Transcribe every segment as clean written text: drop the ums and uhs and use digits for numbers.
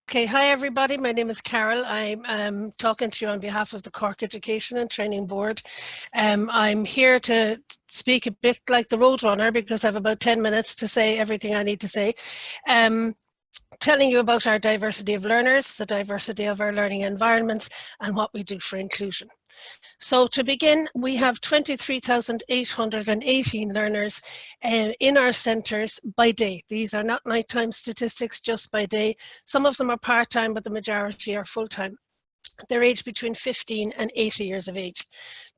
Okay, hi everybody, my name is Carol. I'm talking to you on behalf of the Cork Education and Training Board. I'm here to speak a bit like the Roadrunner because I have about 10 minutes to say everything I need to say. Telling you about our diversity of learners, the diversity of our learning environments, and what we do for inclusion. So to begin, we have 23,818 learners in our centres by day. These are not nighttime statistics, just by day. Some of them are part-time, but the majority are full-time. They're aged between 15 and 80 years of age.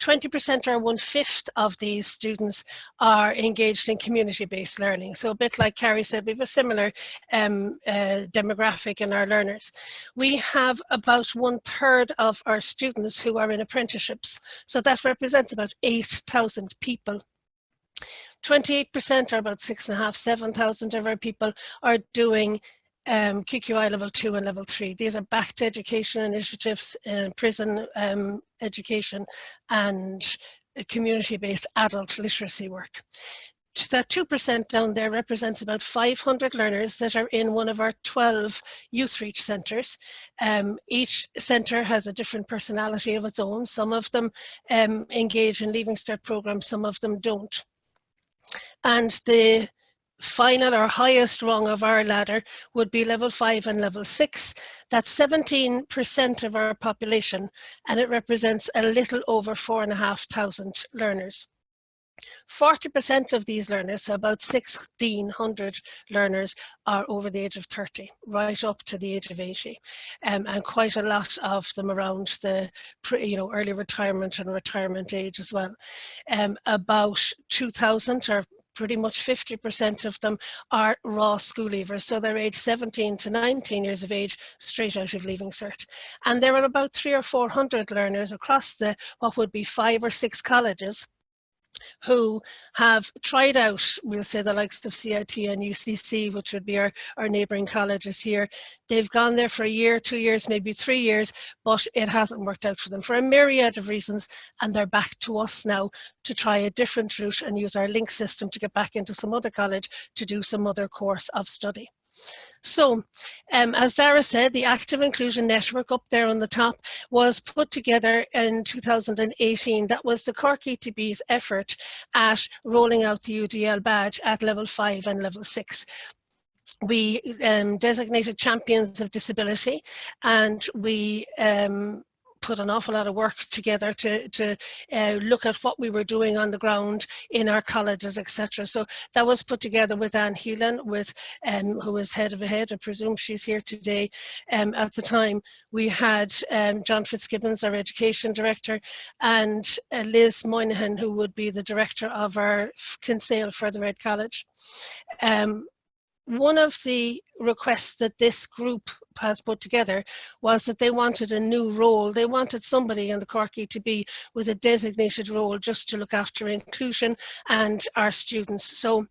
20% or 1/5 of these students are engaged in community-based learning. So a bit like Carrie said, we have a similar demographic in our learners. We have about 1/3 of our students who are in apprenticeships. So that represents about 8,000 people. 28% or about 6,500, 7,000 of our people are doing QQI level 2 and level 3. These are back to education initiatives, prison education and community-based adult literacy work. That 2% down there represents about 500 learners that are in one of our 12 Youth Reach centres. Each centre has a different personality of its own. Some of them engage in Leaving Cert programs, some of them don't. And the final or highest rung of our ladder would be level 5 and level 6. That's 17% of our population, and it represents a little over 4,500 learners. 40% of these learners, so about 1,600 learners, are over the age of 30, right up to the age of 80, and quite a lot of them around the early retirement and retirement age as well. About 2,000 or pretty much 50% of them are raw school leavers, so they're aged 17 to 19 years of age, straight out of Leaving Cert. And there are about 300 or 400 learners across what would be 5 or 6 colleges who have tried out, we'll say, the likes of CIT and UCC, which would be our neighbouring colleges here. They've gone there for a year, 2 years, maybe 3 years, but it hasn't worked out for them for a myriad of reasons, and they're back to us now to try a different route and use our link system to get back into some other college to do some other course of study. So, as Dara said, the Active Inclusion Network up there on the top was put together in 2018. That was the Cork ETB's effort at rolling out the UDL badge at level 5 and level 6. We designated champions of disability, and we put an awful lot of work together to look at what we were doing on the ground in our colleges, etc. So that was put together with Anne Heelan, who is head of AHEAD. I presume she's here today. At the time, we had John Fitzgibbons, our education director, and Liz Moynihan, who would be the director of our Kinsale Further Ed College. One of the requests that this group has put together was that they wanted a new role. They wanted somebody in the Cork ETB with a designated role just to look after inclusion and our students. So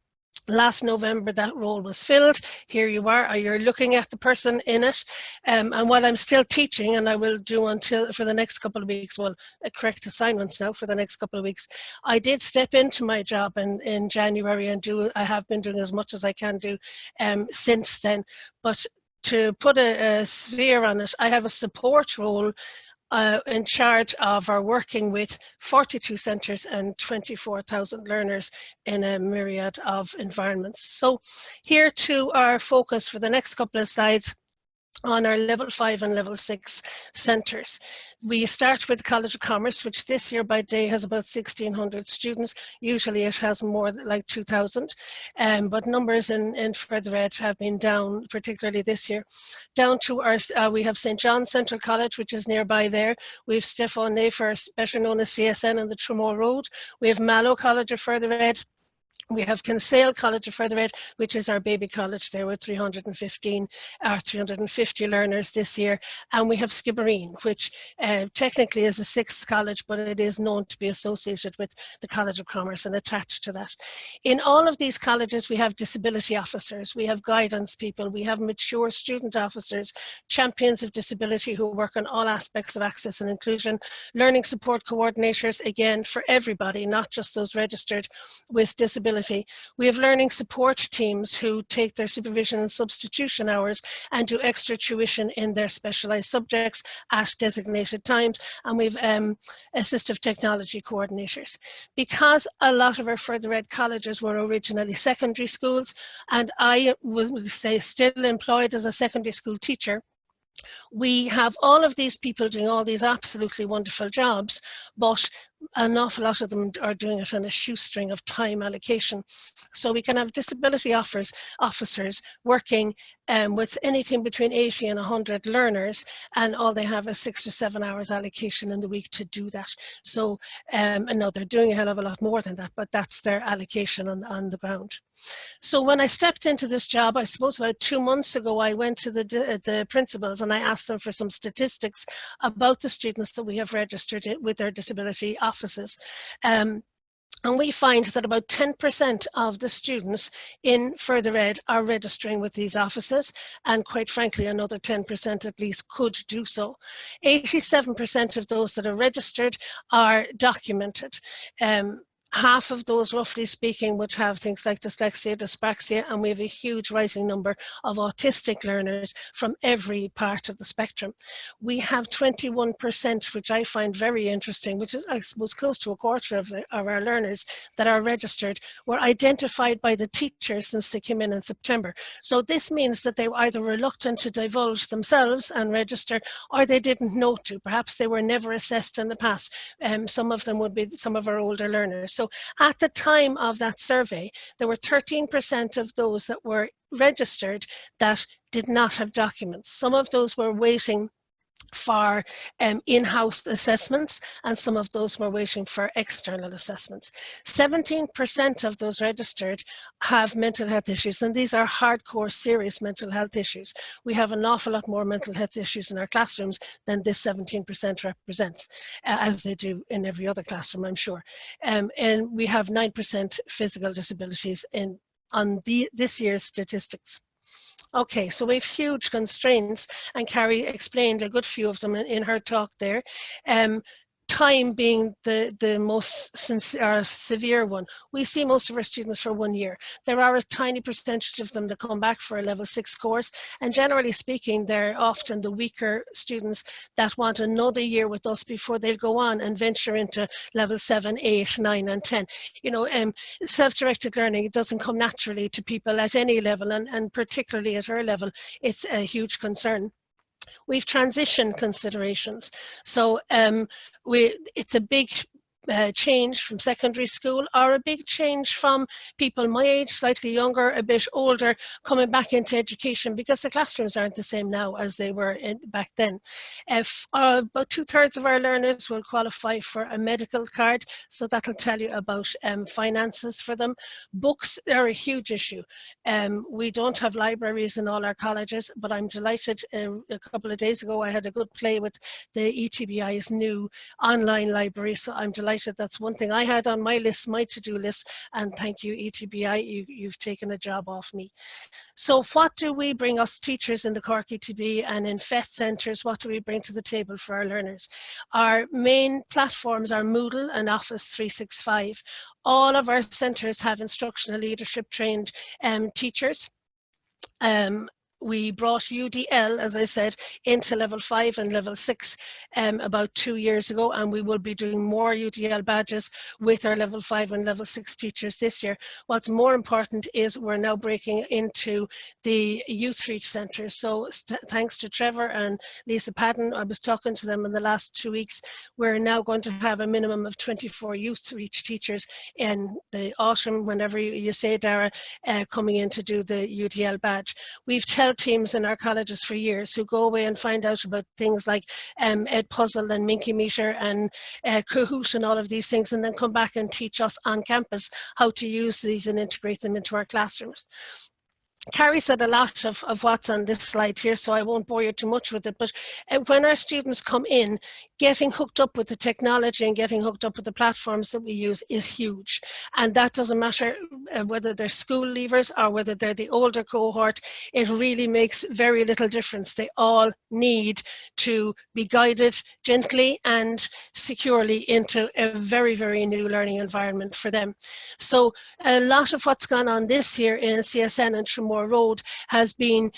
last November, that role was filled. Here you are, you're looking at the person in it. And while I'm still teaching, and I will do for the next couple of weeks, well, correct assignments now for the next couple of weeks, I did step into my job in January and I have been doing as much as I can do since then. But to put a sphere on it, I have a support role in charge of our working with 42 centres and 24,000 learners in a myriad of environments. So here to our focus for the next couple of slides on our level 5 and level 6 centres. We start with College of Commerce, which this year by day has about 1,600 students. Usually it has more like 2,000, but numbers in further ed have been down, particularly this year. Down to we have St. John's Central College, which is nearby there. We have Stefan Nefer, better known as CSN, on the Tramore Road. We have Mallow College of Further Ed. We have Kinsale College of Further Ed, which is our baby college there with 350 learners this year. And we have Skibbereen, which technically is a 6th college, but it is known to be associated with the College of Commerce and attached to that. In all of these colleges, we have disability officers, we have guidance people, we have mature student officers, champions of disability who work on all aspects of access and inclusion, learning support coordinators, again, for everybody, not just those registered with disability disability. We have learning support teams who take their supervision and substitution hours and do extra tuition in their specialised subjects at designated times. And we've assistive technology coordinators. Because a lot of our further ed colleges were originally secondary schools, and I was still employed as a secondary school teacher, we have all of these people doing all these absolutely wonderful jobs, but an awful lot of them are doing it on a shoestring of time allocation. So we can have disability officers working with anything between 80 and 100 learners, and all they have is 6 to 7 hours allocation in the week to do that. So, and no, they're doing a hell of a lot more than that, but that's their allocation on the ground. So when I stepped into this job, I suppose about 2 months ago, I went to the principals and I asked them for some statistics about the students that we have registered with their disability offices. And we find that about 10% of the students in further ed are registering with these offices, and quite frankly, another 10% at least could do so. 87% of those that are registered are documented. Half of those, roughly speaking, would have things like dyslexia, dyspraxia, and we have a huge rising number of autistic learners from every part of the spectrum. We have 21%, which I find very interesting, which is, I suppose, close to a quarter of our learners that are registered were identified by the teachers since they came in September. So this means that they were either reluctant to divulge themselves and register, or they didn't know to. Perhaps they were never assessed in the past. Some of them would be some of our older learners. So at the time of that survey, there were 13% of those that were registered that did not have documents. Some of those were waiting for in-house assessments, and some of those were waiting for external assessments. 17% of those registered have mental health issues, and these are hardcore, serious mental health issues. We have an awful lot more mental health issues in our classrooms than this 17% represents, as they do in every other classroom, I'm sure. And we have 9% physical disabilities on this year's statistics. Okay, so we have huge constraints, and Carrie explained a good few of them in her talk there. Time being the most severe one. We see most of our students for 1 year. There are a tiny percentage of them that come back for a level 6 course, and generally speaking, they're often the weaker students that want another year with us before they'll go on and venture into level 7, 8, 9, and 10. You know, self-directed learning doesn't come naturally to people at any level, and particularly at our level, it's a huge concern. We've transition considerations. So it's a big change from secondary school, or a big change from people my age, slightly younger, a bit older, coming back into education, because the classrooms aren't the same now as they were back then. About 2/3 of our learners will qualify for a medical card, so that'll tell you about finances for them. Books are a huge issue. We don't have libraries in all our colleges, but I'm delighted. A couple of days ago, I had a good play with the ETBI's new online library, so I'm delighted. That's one thing I had on my list, my to-do list, and thank you, ETBI, you've taken a job off me. So what do we bring, us teachers in the Cork ETB and in FET centres, what do we bring to the table for our learners? Our main platforms are Moodle and Office 365. All of our centres have instructional leadership trained teachers. We brought UDL, as I said, into level 5 and level 6 about 2 years ago, and we will be doing more UDL badges with our level 5 and level 6 teachers this year. What's more important is we're now breaking into the youth reach centres. So thanks to Trevor and Lisa Padden, I was talking to them in the last 2 weeks, we're now going to have a minimum of 24 youth reach teachers in the autumn, whenever you say, Dara, coming in to do the UDL badge. We've teams in our colleges for years who go away and find out about things like Edpuzzle and Mentimeter and Kahoot and all of these things, and then come back and teach us on campus how to use these and integrate them into our classrooms. Carrie said a lot of what's on this slide here, so I won't bore you too much with it. But when our students come in, getting hooked up with the technology and getting hooked up with the platforms that we use is huge. And that doesn't matter whether they're school leavers or whether they're the older cohort. It really makes very little difference. They all need to be guided gently and securely into a very, very new learning environment for them. So a lot of what's gone on this year in CSN and Tremore Road has been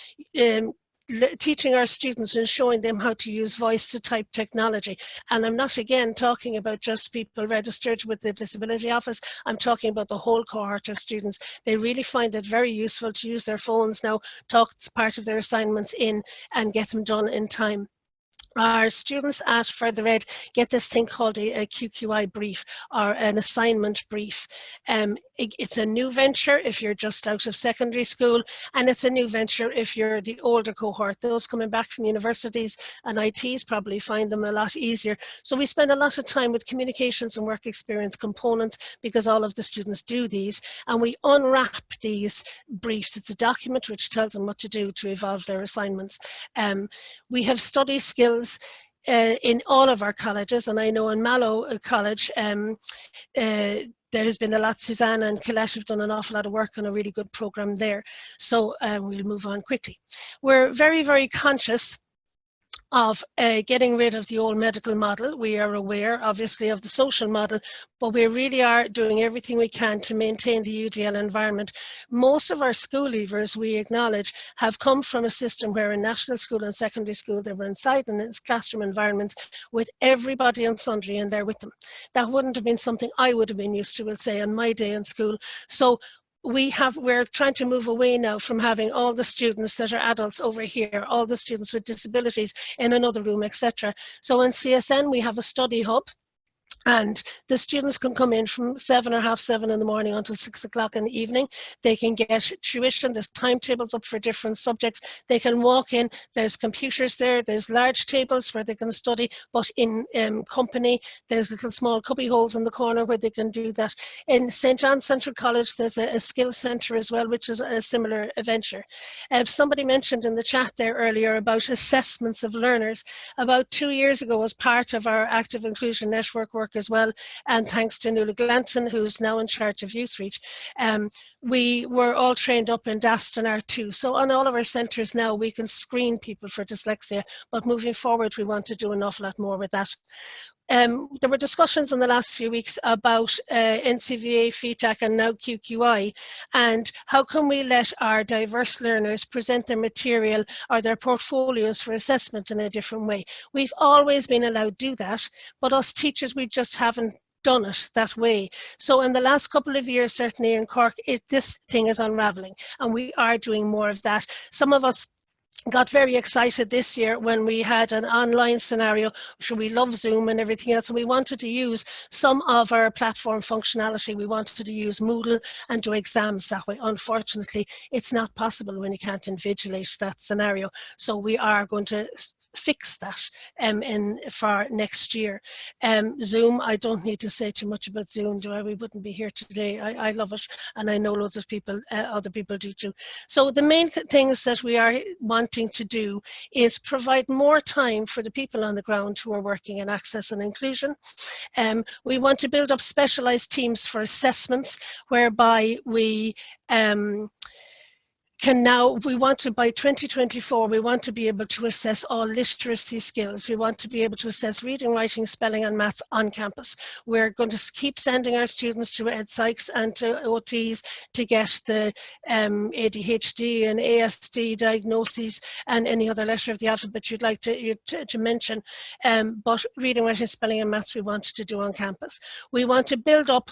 teaching our students and showing them how to use voice-to-type technology. And I'm not, again, talking about just people registered with the Disability Office. I'm talking about the whole cohort of students. They really find it very useful to use their phones now, talk part of their assignments in, and get them done in time. Our students at Further Ed get this thing called a QQI brief, or an assignment brief. It's a new venture if you're just out of secondary school, and it's a new venture if you're the older cohort. Those coming back from universities and ITs probably find them a lot easier. So we spend a lot of time with communications and work experience components, because all of the students do these, and we unwrap these briefs. It's a document which tells them what to do to evolve their assignments. We have study skills in all of our colleges, and I know in Mallow College there has been a lot. Susanna and Colette have done an awful lot of work on a really good program there. So we'll move on quickly. We're very, very conscious of getting rid of the old medical model. We are aware, obviously, of the social model, but we really are doing everything we can to maintain the UDL environment. Most of our school leavers, we acknowledge, have come from a system where in national school and secondary school, they were inside in its classroom environments with everybody and sundry in there with them. That wouldn't have been something I would have been used to, we'll say, on my day in school. So we're trying to move away now from having all the students that are adults over here, all the students with disabilities in another room, etc. So in CSN, we have a study hub, and the students can come in from 7 or half 7 in the morning until 6 o'clock in the evening. They can get tuition. There's timetables up for different subjects. They can walk in. There's computers there. There's large tables where they can study, but in company. There's little small cubby holes in the corner where they can do that. In St. John's Central College, there's a skills centre as well, which is a similar venture. Somebody mentioned in the chat there earlier about assessments of learners. About 2 years ago, as part of our Active Inclusion Network work as well, and thanks to Nuala Glanton, who's now in charge of Youth Reach, we were all trained up in DAST and R2. So on all of our centres now, we can screen people for dyslexia, but moving forward, we want to do an awful lot more with that. There were discussions in the last few weeks about NCVA, FETAC, and now QQI, and how can we let our diverse learners present their material or their portfolios for assessment in a different way. We've always been allowed to do that, but us teachers, we just haven't done it that way. So in the last couple of years, certainly in Cork, this thing is unraveling, and we are doing more of that. Some of us got very excited this year when we had an online scenario. So we love Zoom and everything else, and we wanted to use some of our platform functionality. We wanted to use Moodle and do exams that way. Unfortunately, it's not possible when you can't invigilate that scenario. So we are going to fix that for next year. Zoom, I don't need to say too much about Zoom, do I? We wouldn't be here today. I love it, and I know loads of people, other people do too. So the main things that we are wanting to do is provide more time for the people on the ground who are working in access and inclusion. We want to build up specialised teams for assessments, whereby we we want to, by 2024, we want to be able to assess all literacy skills. We want to be able to assess reading, writing, spelling, and maths on campus. We're going to keep sending our students to EdPsychs and to OTs to get the ADHD and ASD diagnoses and any other letter of the alphabet you'd like to mention. But reading, writing, spelling, and maths we want to do on campus. We want to build up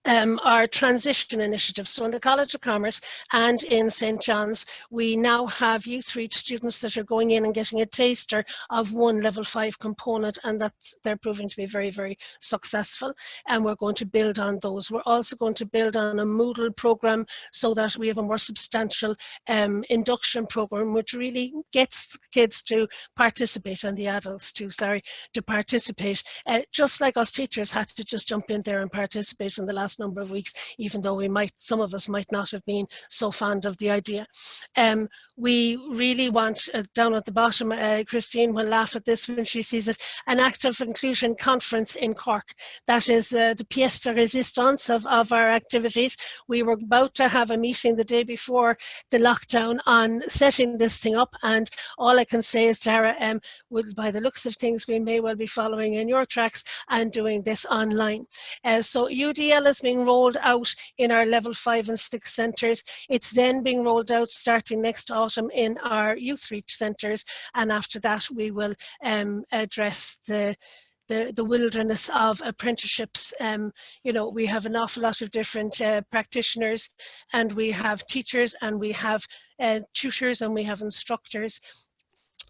our transition initiative. So in the College of Commerce and in St. John's, we now have Youth Reach students that are going in and getting a taster of one level 5 component, and they're proving to be very, very successful, and we're going to build on those. We're also going to build on a Moodle program so that we have a more substantial induction program, which really gets kids to participate, and the adults too, to participate, just like us teachers had to just jump in there and participate in the last number of weeks, even though some of us might not have been so fond of the idea. We really want, down at the bottom, Christine will laugh at this when she sees it, an active inclusion conference in Cork. That is the pièce de résistance of our activities. We were about to have a meeting the day before the lockdown on setting this thing up, and all I can say is, Tara, by the looks of things, we may well be following in your tracks and doing this online. So UDL is being rolled out in our level 5 and 6 centres. It's then being rolled out starting next autumn in our youth reach centres, and after that we will address the wilderness of apprenticeships. We have an awful lot of different practitioners, and we have teachers, and we have tutors, and we have instructors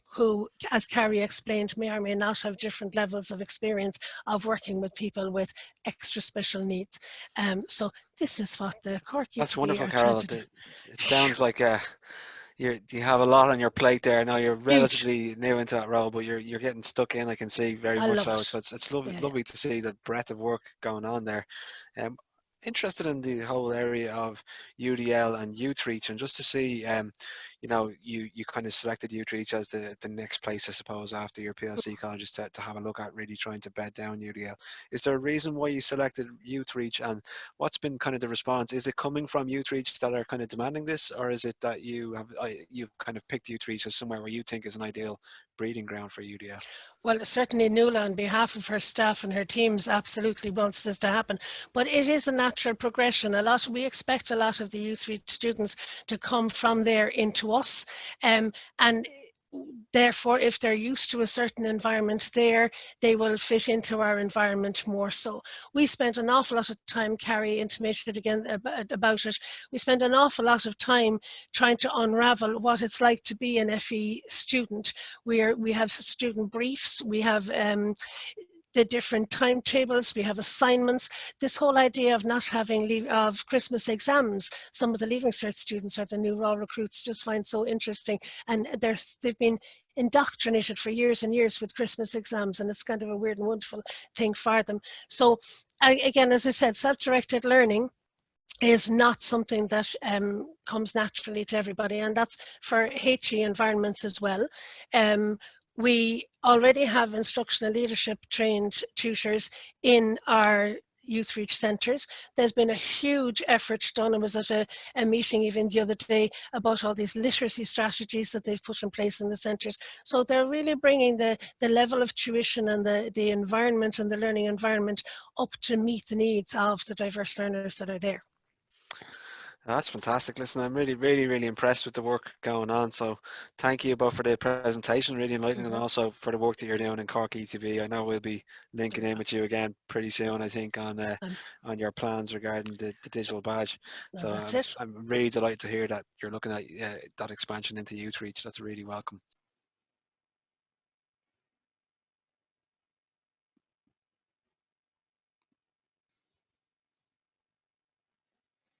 who, as Carrie explained, may or may not have different levels of experience of working with people with extra special needs. So this is what the Cork That's UTB wonderful, are trying Carol. to do. It sounds like you have a lot on your plate there. Now you're Huge. relatively new into that role, but you're getting stuck in. I can see very I much love so. it. So it's lovely, Yeah. lovely to see the breadth of work going on there. Interested in the whole area of UDL and Youth Reach, and just to see, you kind of selected Youth Reach as the next place, I suppose, after your PLC colleges to have a look at really trying to bed down UDL. Is there a reason why you selected Youth Reach, and what's been kind of the response? Is it coming from Youth Reach that are kind of demanding this, or is it that you've kind of picked Youth Reach as somewhere where you think is an ideal breeding ground for UDL? Well, certainly Nuala, on behalf of her staff and her teams, absolutely wants this to happen. But it is a natural progression. We expect a lot of the Youth Reach students to come from there into us. And therefore, if they're used to a certain environment there, they will fit into our environment more so. We spent an awful lot of time, Carrie intimated again about it, we spend an awful lot of time trying to unravel what it's like to be an FE student. We have student briefs, we have the different timetables, we have assignments. This whole idea of not having of Christmas exams, some of the Leaving Cert students or the new raw recruits just find so interesting, and they've been indoctrinated for years and years with Christmas exams, and it's kind of a weird and wonderful thing for them. So again, as I said, self-directed learning is not something that comes naturally to everybody, and that's for HE environments as well. We already have instructional leadership trained tutors in our Youth Reach centres. There's been a huge effort done. I was at a meeting even the other day about all these literacy strategies that they've put in place in the centres. So they're really bringing the level of tuition and the environment and the learning environment up to meet the needs of the diverse learners that are there. That's fantastic. Listen, I'm really, really, really impressed with the work going on. So thank you both for the presentation, really enlightening, and also for the work that you're doing in Cork ETV. I know we'll be linking in with you again pretty soon, I think, on your plans regarding the digital badge. So That's it. I'm really delighted to hear that you're looking at that expansion into Youth Reach. That's really welcome.